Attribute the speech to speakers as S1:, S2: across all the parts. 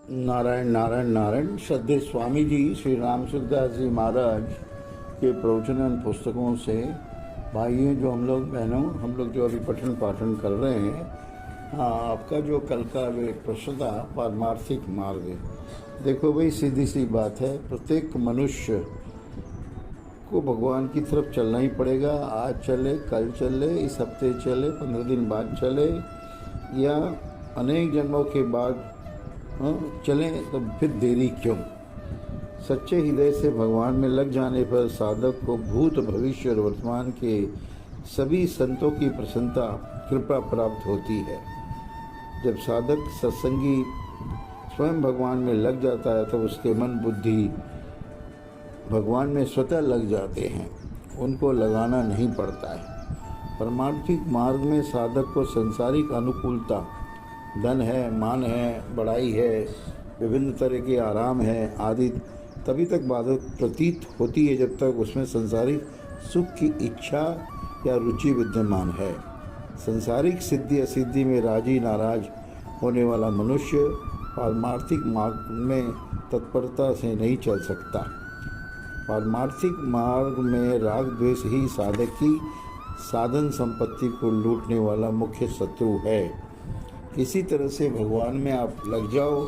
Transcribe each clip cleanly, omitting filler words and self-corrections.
S1: नारायण नारायण नारायण। श्रद्धेय स्वामी जी श्री रामसूरदास जी महाराज के प्रवचन पुस्तकों से भाइयों, जो हम लोग बहनों, हम लोग जो अभी पठन पाठन कर रहे हैं, हाँ, आपका जो कल का प्रश्न था पारमार्थिक मार्ग। देखो भाई, सीधी सी बात है, प्रत्येक मनुष्य को भगवान की तरफ चलना ही पड़ेगा। आज चले, कल चले, इस हफ्ते चले, 15 दिन बाद चले, या अनेक जन्मों के बाद चलें, तो फिर देरी क्यों। सच्चे हृदय से भगवान में लग जाने पर साधक को भूत भविष्य और वर्तमान के सभी संतों की प्रसन्नता कृपा प्राप्त होती है। जब साधक सत्संगी स्वयं भगवान में लग जाता है तो उसके मन बुद्धि भगवान में स्वतः लग जाते हैं, उनको लगाना नहीं पड़ता है। परमार्थिक मार्ग में साधक को संसारिक अनुकूलता, धन है, मान है, बड़ाई है, विभिन्न तरह के आराम है आदि तभी तक बाधक प्रतीत होती है जब तक उसमें संसारिक सुख की इच्छा या रुचि विद्यमान है। संसारिक सिद्धि असिद्धि में राजी नाराज होने वाला मनुष्य पारमार्थिक मार्ग में तत्परता से नहीं चल सकता। पारमार्थिक मार्ग में राग द्वेष ही साधक की साधन संपत्ति को लूटने वाला मुख्य शत्रु है। इसी तरह से भगवान में आप लग जाओ,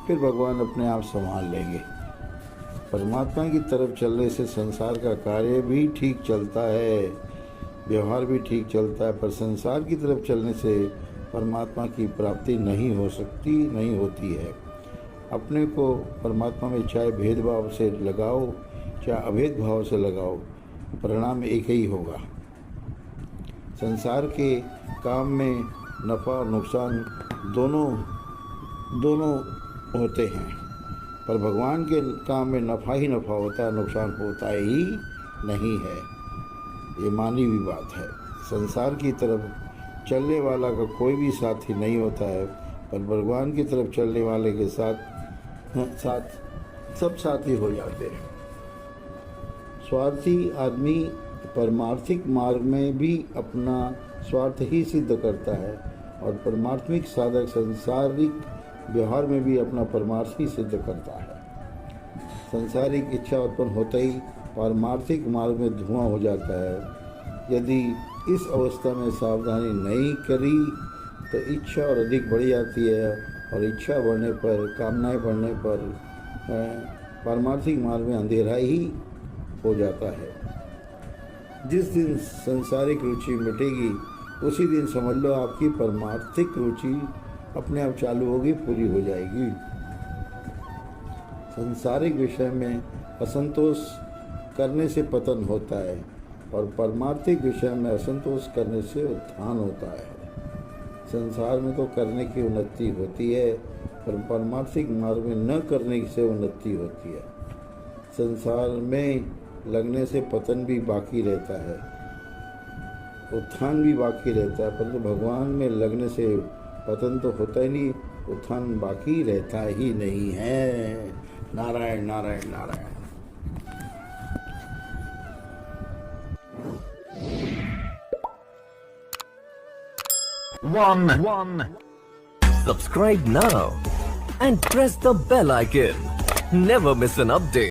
S1: फिर भगवान अपने आप संभाल लेंगे। परमात्मा की तरफ चलने से संसार का कार्य भी ठीक चलता है, व्यवहार भी ठीक चलता है, पर संसार की तरफ चलने से परमात्मा की प्राप्ति नहीं हो सकती, नहीं होती है। अपने को परमात्मा में चाहे भेदभाव से लगाओ, चाहे अभेद भाव से लगाओ, परिणाम एक ही होगा। संसार के काम में नफ़ा और नुकसान दोनों होते हैं, पर भगवान के काम में नफ़ा ही नफ़ा होता है, नुकसान होता ही नहीं है। ये मानी हुई बात है। संसार की तरफ चलने वाला का कोई भी साथी नहीं होता है, पर भगवान की तरफ चलने वाले के साथ सब साथी हो जाते हैं। स्वार्थी आदमी परमार्थिक मार्ग में भी अपना स्वार्थ ही सिद्ध करता है, और परमार्थिक साधक सांसारिक व्यवहार में भी अपना परमार्थ ही सिद्ध करता है। सांसारिक इच्छा उत्पन्न होते ही पारमार्थिक मार्ग में धुआं हो जाता है। यदि इस अवस्था में सावधानी नहीं करी तो इच्छा और अधिक बढ़ जाती है, और इच्छा बढ़ने पर, कामनाएं बढ़ने पर पारमार्थिक मार्ग में अंधेरा ही हो जाता है। जिस दिन सांसारिक रुचि मिटेगी उसी दिन समझ लो आपकी परमार्थिक रुचि अपने आप चालू होगी, पूरी हो जाएगी। सांसारिक विषय में असंतोष करने से पतन होता है, और परमार्थिक विषय में असंतोष करने से उत्थान होता है। संसार में तो करने की उन्नति होती है, पर परमार्थिक मार्ग में न करने से उन्नति होती है। संसार में लगने से पतन भी बाकी रहता है, उत्थान भी बाकी रहता है, परंतु भगवान में लगने से पतन तो होता ही नहीं, उत्थान बाकी रहता ही नहीं है। Narayan Narayan Narayan.
S2: One. Subscribe now and press the bell icon. Never miss an update.